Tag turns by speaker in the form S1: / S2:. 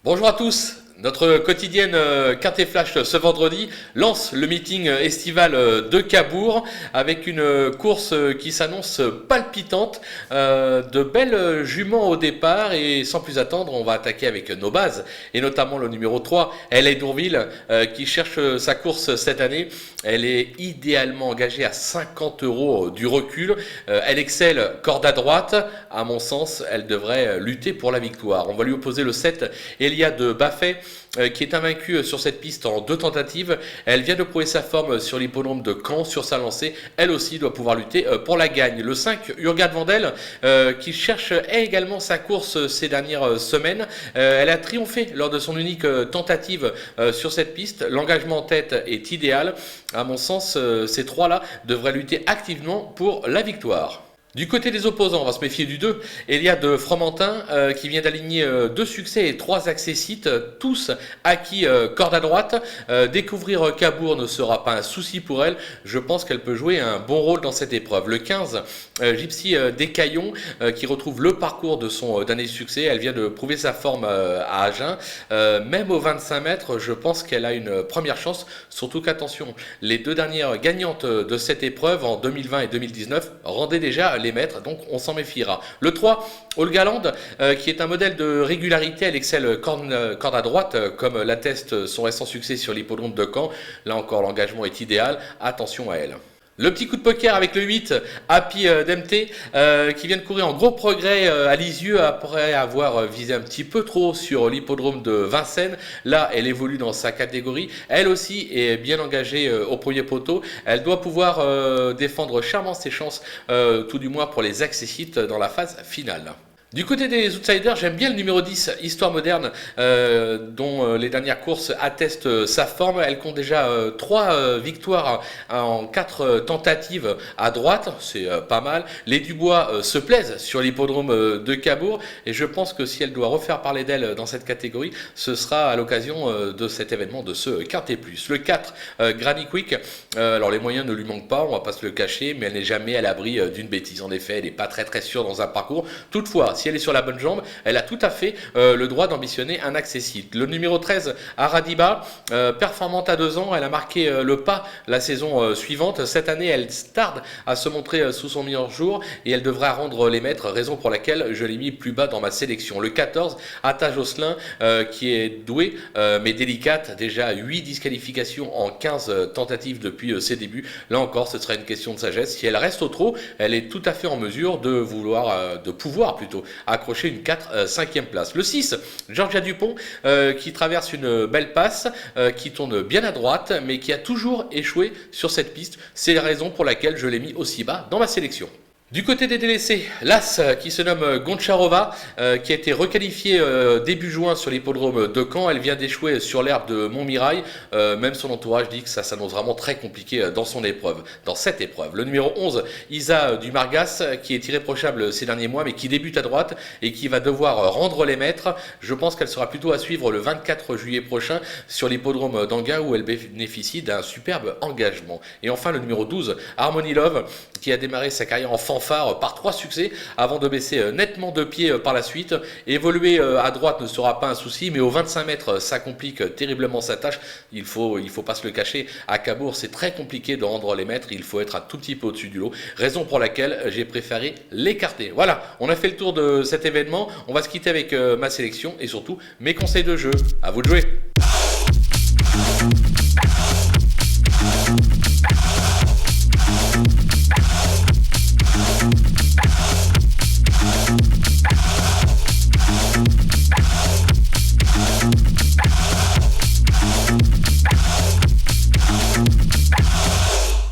S1: Bonjour à tous. Notre quotidienne Quintet Flash ce vendredi lance le meeting estival de Cabourg avec une course qui s'annonce palpitante, de belles juments au départ et sans plus attendre on va attaquer avec nos bases et notamment le numéro 3, LA Dourville qui cherche sa course cette année. Elle est idéalement engagée à 50 € du recul, elle excelle corde à droite, à mon sens elle devrait lutter pour la victoire. On va lui opposer le 7, Eliade Baffet, qui est invaincue sur cette piste en 2 tentatives. Elle vient de prouver sa forme sur l'hippodrome de Caen sur sa lancée. Elle aussi doit pouvoir lutter pour la gagne. Le 5, Urgade Vandel, qui cherche également sa course ces dernières semaines. Elle a triomphé lors de son unique tentative sur cette piste. L'engagement en tête est idéal. À mon sens, ces 3-là devraient lutter activement pour la victoire. Du côté des opposants, on va se méfier du 2, Eliade Fromentin, qui vient d'aligner 2 succès et 3 accessites, tous acquis corde à droite. Découvrir Cabourg ne sera pas un souci pour elle, je pense qu'elle peut jouer un bon rôle dans cette épreuve. Le 15, Gypsy Descaillons, qui retrouve le parcours de son dernier succès, elle vient de prouver sa forme à Agen. Même aux 25 mètres, je pense qu'elle a une première chance, surtout qu'attention, les 2 dernières gagnantes de cette épreuve en 2020 et 2019 rendaient déjà les maîtres, donc on s'en méfiera. Le 3, Olga Land, qui est un modèle de régularité, elle excelle corde à droite, comme l'atteste son récent succès sur l'hippodrome de Caen. Là encore, l'engagement est idéal, attention à elle. Le petit coup de poker avec le 8, Happy Dempté, qui vient de courir en gros progrès à Lisieux après avoir visé un petit peu trop sur l'hippodrome de Vincennes. Là, elle évolue dans sa catégorie. Elle aussi est bien engagée au premier poteau. Elle doit pouvoir défendre charmant ses chances, tout du moins pour les accessites dans la phase finale. Du côté des outsiders, j'aime bien le numéro 10, Histoire Moderne, dont les dernières courses attestent sa forme. Elle compte déjà 3 victoires en 4 tentatives à droite, c'est pas mal. Les Dubois se plaisent sur l'hippodrome de Cabourg et je pense que si elle doit refaire parler d'elle dans cette catégorie, ce sera à l'occasion de cet événement de ce Quintet Plus. Le 4, Granny Quick, alors les moyens ne lui manquent pas, on va pas se le cacher, mais elle n'est jamais à l'abri d'une bêtise. En effet, elle n'est pas très sûre dans un parcours. Toutefois, si elle est sur la bonne jambe, elle a tout à fait le droit d'ambitionner un accessite. Le numéro 13, Aradiba, performante à 2 ans, elle a marqué le pas la saison suivante. Cette année, elle tarde à se montrer sous son meilleur jour et elle devra rendre les maîtres, raison pour laquelle je l'ai mis plus bas dans ma sélection. Le 14, Atta Josselin, qui est douée mais délicate, déjà 8 disqualifications en 15 tentatives depuis ses débuts. Là encore, ce sera une question de sagesse. Si elle reste au trot, elle est tout à fait en mesure de pouvoir accrocher une 5e place. Le 6, Georgia Dupont, qui traverse une belle passe, qui tourne bien à droite, mais qui a toujours échoué sur cette piste. C'est la raison pour laquelle je l'ai mis aussi bas dans ma sélection. Du côté des délaissés, l'As qui se nomme Goncharova, qui a été requalifiée début juin sur l'hippodrome de Caen. Elle vient d'échouer sur l'herbe de Montmirail. Même son entourage dit que ça s'annonce vraiment très compliqué dans cette épreuve. Le numéro 11, Isa Dumargas, qui est irréprochable ces derniers mois, mais qui débute à droite et qui va devoir rendre les maîtres. Je pense qu'elle sera plutôt à suivre le 24 juillet prochain sur l'hippodrome d'Anguin où elle bénéficie d'un superbe engagement. Et enfin le numéro 12, Harmony Love, qui a démarré sa carrière en fanfare par 3 succès avant de baisser nettement de pied par la suite. Évoluer à droite ne sera pas un souci, mais aux 25 mètres, ça complique terriblement sa tâche. Il faut pas se le cacher. À Cabourg, c'est très compliqué de rendre les maîtres. Il faut être un tout petit peu au-dessus du lot. Raison pour laquelle j'ai préféré l'écarter. Voilà, on a fait le tour de cet événement. On va se quitter avec ma sélection et surtout mes conseils de jeu. À vous de jouer.